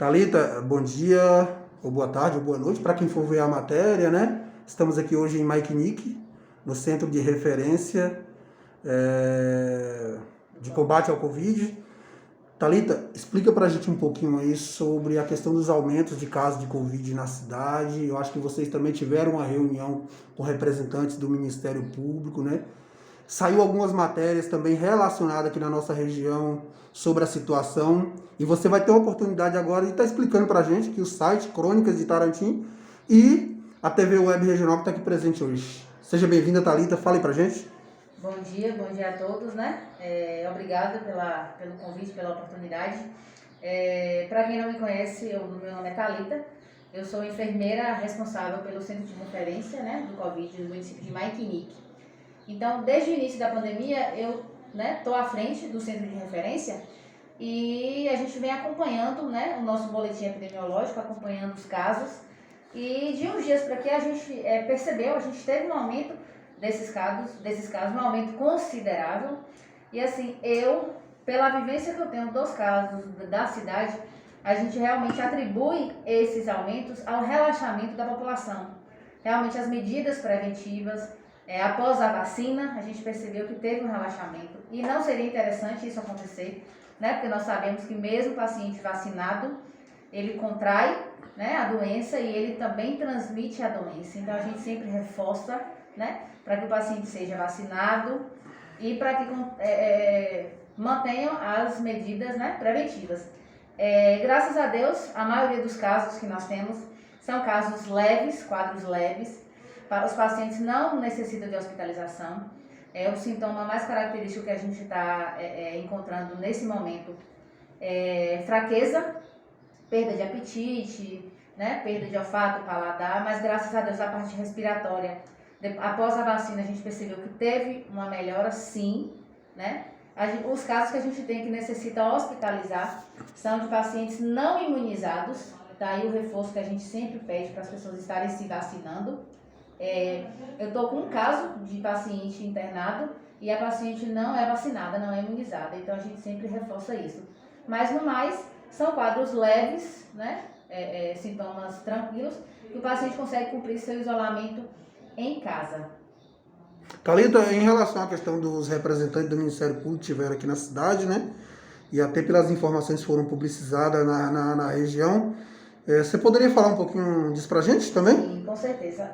Thalita, bom dia, ou boa tarde, ou boa noite, para quem for ver a matéria, né? Estamos aqui hoje em Maikinic, no Centro de Referência de Combate ao Covid. Thalita, explica para a gente um pouquinho aí sobre a questão dos aumentos de casos de Covid na cidade. Eu acho que vocês também tiveram uma reunião com representantes do Ministério Público, né? Saiu algumas matérias também relacionadas aqui na nossa região sobre a situação. E você vai ter a oportunidade agora de estar explicando para a gente que o site Crônicas de Tarantim e a TV Web Regional que está aqui presente hoje. Seja bem-vinda, Thalita. Fale para a gente. Bom dia a todos, né? Obrigada pelo convite, pela oportunidade. Para quem não me conhece, meu nome é Thalita. Eu sou enfermeira responsável pelo Centro de Referência, né, do Covid do município de Maikinic. Então, desde o início da pandemia, eu estou à frente do Centro de Referência e a gente vem acompanhando, né, o nosso boletim epidemiológico, acompanhando os casos. E de uns dias para cá a gente percebeu, a gente teve um aumento desses casos, um aumento considerável. E assim, pela vivência que eu tenho dos casos da cidade, a gente realmente atribui esses aumentos ao relaxamento da população. Realmente as medidas preventivas, após a vacina, a gente percebeu que teve um relaxamento. E não seria interessante isso acontecer, né? Porque nós sabemos que mesmo o paciente vacinado, ele contrai, né, a doença e ele também transmite a doença. Então a gente sempre reforça, né, para que o paciente seja vacinado e para que mantenham as medidas, né, preventivas. Graças a Deus, a maioria dos casos que nós temos são casos leves, quadros leves. Os pacientes não necessitam de hospitalização. O sintoma mais característico que a gente está encontrando nesse momento é fraqueza, perda de apetite, né, perda de olfato, paladar, mas graças a Deus a parte respiratória, após a vacina a gente percebeu que teve uma melhora sim, né? Os casos que a gente tem que necessita hospitalizar são de pacientes não imunizados, daí o reforço que a gente sempre pede para as pessoas estarem se vacinando. Eu estou com um caso de paciente internado e a paciente não é vacinada, não é imunizada, então a gente sempre reforça isso. Mas no mais, são quadros leves, né? Sintomas tranquilos, que o paciente consegue cumprir seu isolamento em casa. Thalita, em relação à questão dos representantes do Ministério Público que estiveram aqui na cidade, né? E até pelas informações que foram publicizadas na região, você poderia falar um pouquinho disso pra gente também? Sim, com certeza.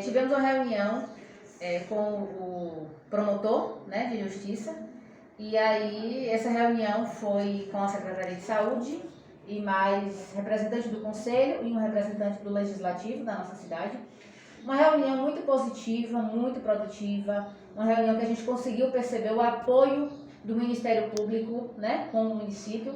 Tivemos uma reunião com o promotor, né, de justiça, e aí essa reunião foi com a Secretaria de Saúde e mais representante do Conselho e um representante do Legislativo da nossa cidade. Uma reunião muito positiva, muito produtiva, uma reunião que a gente conseguiu perceber o apoio do Ministério Público, né, com o município.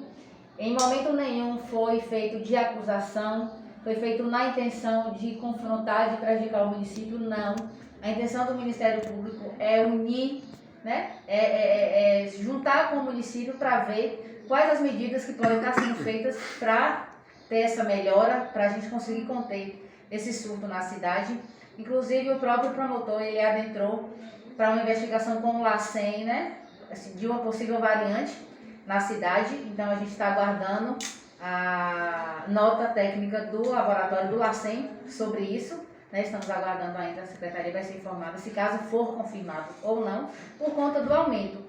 Em momento nenhum foi feito de acusação, foi feito na intenção de confrontar, de prejudicar o município, não. A intenção do Ministério Público é unir, né, juntar com o município para ver quais as medidas que podem estar sendo feitas para ter essa melhora, para a gente conseguir conter esse surto na cidade. Inclusive o próprio promotor, ele adentrou para uma investigação com o LACEN, né, assim, de uma possível variante na cidade. Então a gente está aguardando a nota técnica do laboratório do LACEN sobre isso, né? Estamos aguardando ainda, a secretaria vai ser informada se caso for confirmado ou não, por conta do aumento.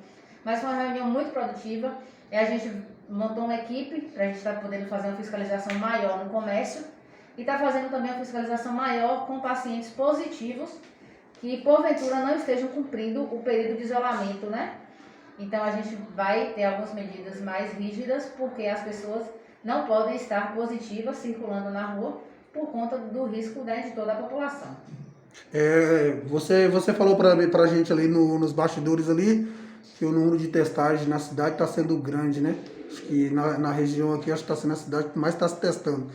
Mas foi uma reunião muito produtiva, e a gente montou uma equipe para a gente estar podendo fazer uma fiscalização maior no comércio e está fazendo também uma fiscalização maior com pacientes positivos que porventura não estejam cumprindo o período de isolamento, né? Então a gente vai ter algumas medidas mais rígidas, porque as pessoas não podem estar positivas circulando na rua por conta do risco, né, de toda a população. Você falou pra gente ali nos bastidores ali que o número de testagens na cidade está sendo grande, né? Acho que na região aqui, acho que está sendo a cidade que mais está se testando.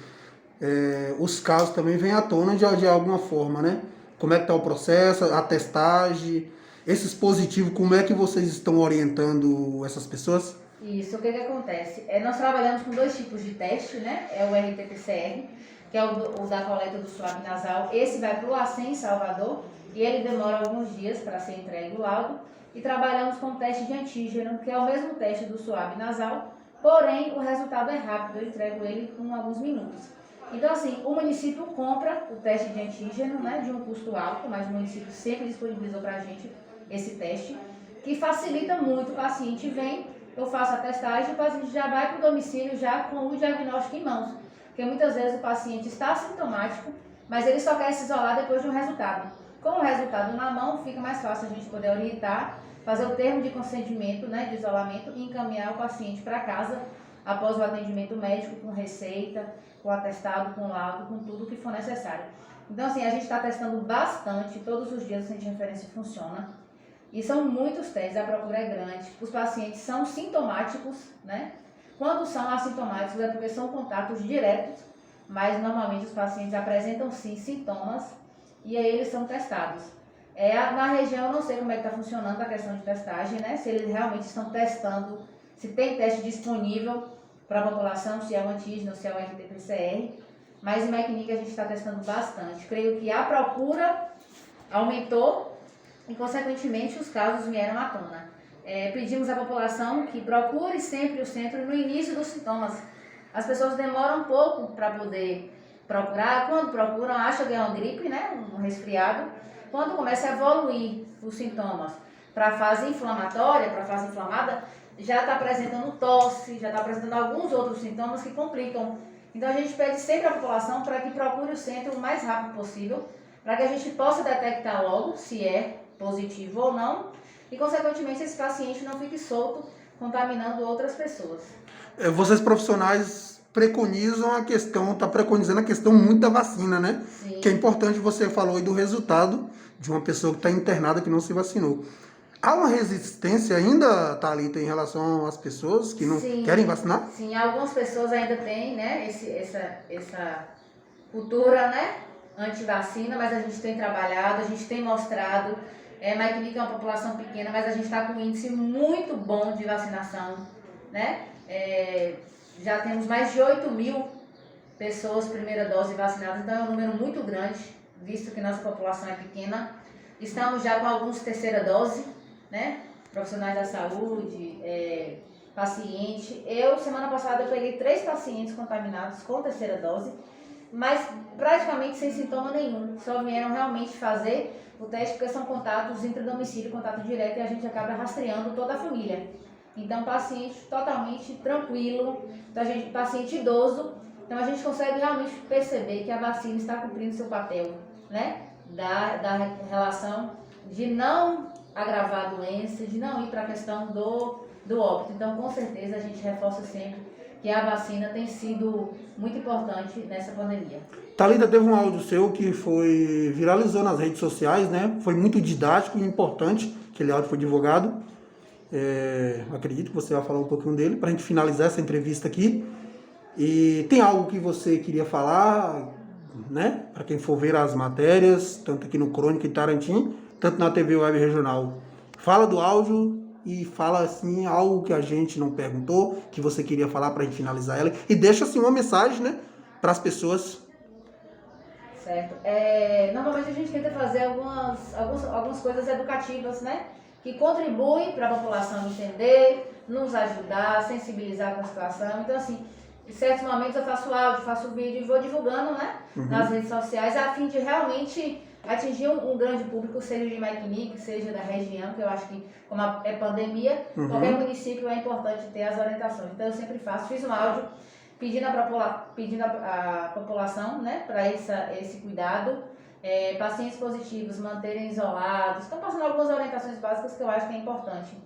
Os casos também vêm à tona de alguma forma, né? Como é que está o processo, a testagem, esses positivos, como é que vocês estão orientando essas pessoas? Isso, o que acontece? Nós trabalhamos com dois tipos de teste, né? É o RT-PCR, que é o da coleta do suave nasal. Esse vai para o LACEN em Salvador e ele demora alguns dias para ser entregue o laudo. E trabalhamos com o teste de antígeno, que é o mesmo teste do suave nasal, porém o resultado é rápido, eu entrego ele com alguns minutos. Então, assim, o município compra o teste de antígeno, né, de um custo alto, mas o município sempre disponibilizou para a gente esse teste, que facilita muito. O paciente vem, eu faço a testagem, o paciente já vai para o domicílio já com o diagnóstico em mãos. Porque muitas vezes o paciente está assintomático, mas ele só quer se isolar depois de um resultado. Com o resultado na mão, fica mais fácil a gente poder orientar, fazer o termo de consentimento, né, de isolamento e encaminhar o paciente para casa após o atendimento médico com receita, com atestado, com laudo, com tudo que for necessário. Então, assim, a gente está testando bastante, todos os dias o centro de referência funciona. E são muitos testes, a procura é grande. Os pacientes são sintomáticos, né? Quando são assintomáticos é porque são contatos diretos, mas normalmente os pacientes apresentam sim sintomas e aí eles são testados. Na região eu não sei como é que está funcionando a questão de testagem, né? Se eles realmente estão testando, se tem teste disponível para a população, se é o antígeno, se é o RT-PCR, mas em Maquinica a gente está testando bastante. Creio que a procura aumentou e, consequentemente, os casos vieram à tona. Pedimos à população que procure sempre o centro no início dos sintomas. As pessoas demoram um pouco para poder procurar, quando procuram, acham que é uma gripe, né, um resfriado. Quando começa a evoluir os sintomas para a fase inflamatória, para a fase inflamada, já está apresentando tosse, já está apresentando alguns outros sintomas que complicam. Então a gente pede sempre à população para que procure o centro o mais rápido possível, para que a gente possa detectar logo se é positivo ou não, e consequentemente esse paciente não fique solto, contaminando outras pessoas. Vocês profissionais preconizam a questão, está preconizando a questão muito da vacina, né? Sim. Que é importante, você falou aí do resultado de uma pessoa que está internada que não se vacinou. Há uma resistência ainda, Thalita, em relação às pessoas que não querem vacinar? Sim, algumas pessoas ainda têm, né, essa cultura, né, anti-vacina, mas a gente tem trabalhado, a gente tem mostrado. Maquinica é uma população pequena, mas a gente está com um índice muito bom de vacinação, né? Já temos mais de 8.000 pessoas primeira dose vacinadas, então é um número muito grande, visto que nossa população é pequena. Estamos já com alguns terceira dose, né? Profissionais da saúde, paciente. Semana passada, eu peguei 3 pacientes contaminados com terceira dose, mas praticamente sem sintoma nenhum. Só vieram realmente fazer o teste porque são contatos intradomicílio, contato direto, e a gente acaba rastreando toda a família. Então, paciente totalmente tranquilo, paciente idoso. Então, a gente consegue realmente perceber que a vacina está cumprindo seu papel, né? Da relação de não agravar a doença, de não ir para a questão do óbito. Então, com certeza, a gente reforça sempre que a vacina tem sido muito importante nessa pandemia. Thalita, teve um áudio seu que viralizou nas redes sociais, né? Foi muito didático e importante, aquele áudio foi divulgado. Acredito que você vai falar um pouquinho dele para a gente finalizar essa entrevista aqui. E tem algo que você queria falar, né? Para quem for ver as matérias, tanto aqui no Crônica e Tarantim, tanto na TV Web Regional. Fala do áudio e fala assim algo que a gente não perguntou, que você queria falar para a gente finalizar ela. E deixa assim uma mensagem, né? Para as pessoas. Certo. Normalmente a gente tenta fazer algumas coisas educativas, né? Que contribuem para a população entender, nos ajudar, sensibilizar com a situação. Então, assim, em certos momentos eu faço áudio, faço vídeo e vou divulgando, né? Nas redes sociais, a fim de realmente atingir um grande público, seja de Maquinica, seja da região, que eu acho que, como é pandemia, qualquer município é importante ter as orientações. Então, eu sempre fiz um áudio pedindo a população, né, para esse cuidado, pacientes positivos manterem isolados. Estão passando algumas orientações básicas que eu acho que é importante.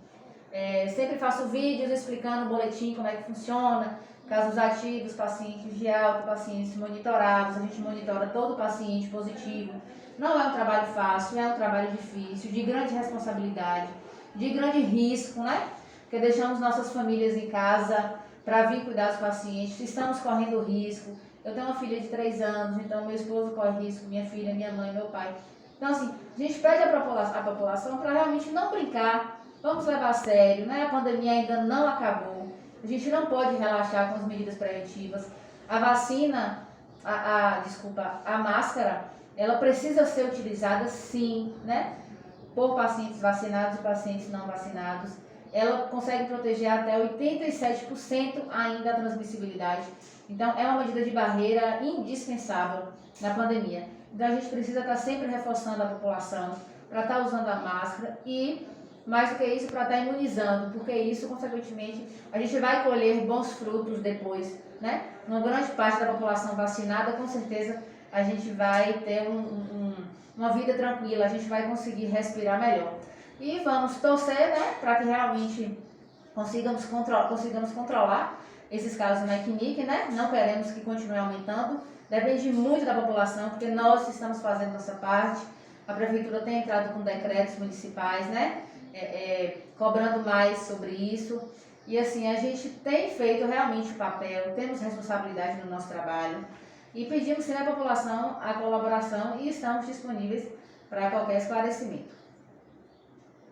Sempre faço vídeos explicando o boletim, como é que funciona, casos ativos, pacientes de alta, pacientes monitorados, a gente monitora todo paciente positivo. Não é um trabalho fácil, é um trabalho difícil, de grande responsabilidade, de grande risco, né? Porque deixamos nossas famílias em casa para vir cuidar dos pacientes, estamos correndo risco. Eu tenho uma filha de 3 anos, então meu esposo corre risco, minha filha, minha mãe, meu pai. Então, assim, a gente pede à população para realmente não brincar, vamos levar a sério, né? A pandemia ainda não acabou, a gente não pode relaxar com as medidas preventivas. A vacina, a máscara, ela precisa ser utilizada sim, né? Por pacientes vacinados e pacientes não vacinados. ela consegue proteger até 87% ainda a transmissibilidade. Então, é uma medida de barreira indispensável na pandemia. Então, a gente precisa estar sempre reforçando a população para estar usando a máscara e, mais do que isso, para estar imunizando, porque isso, consequentemente, a gente vai colher bons frutos depois, né? Uma grande parte da população vacinada, com certeza, a gente vai ter uma vida tranquila, a gente vai conseguir respirar melhor. E vamos torcer, né, para que realmente consigamos controlar esses casos na CNIC, né? Não queremos que continue aumentando. Depende muito da população, porque nós estamos fazendo nossa parte. A prefeitura tem entrado com decretos municipais, né? Cobrando mais sobre isso. E assim, a gente tem feito realmente o papel, temos responsabilidade no nosso trabalho. E pedimos sim à população a colaboração e estamos disponíveis para qualquer esclarecimento.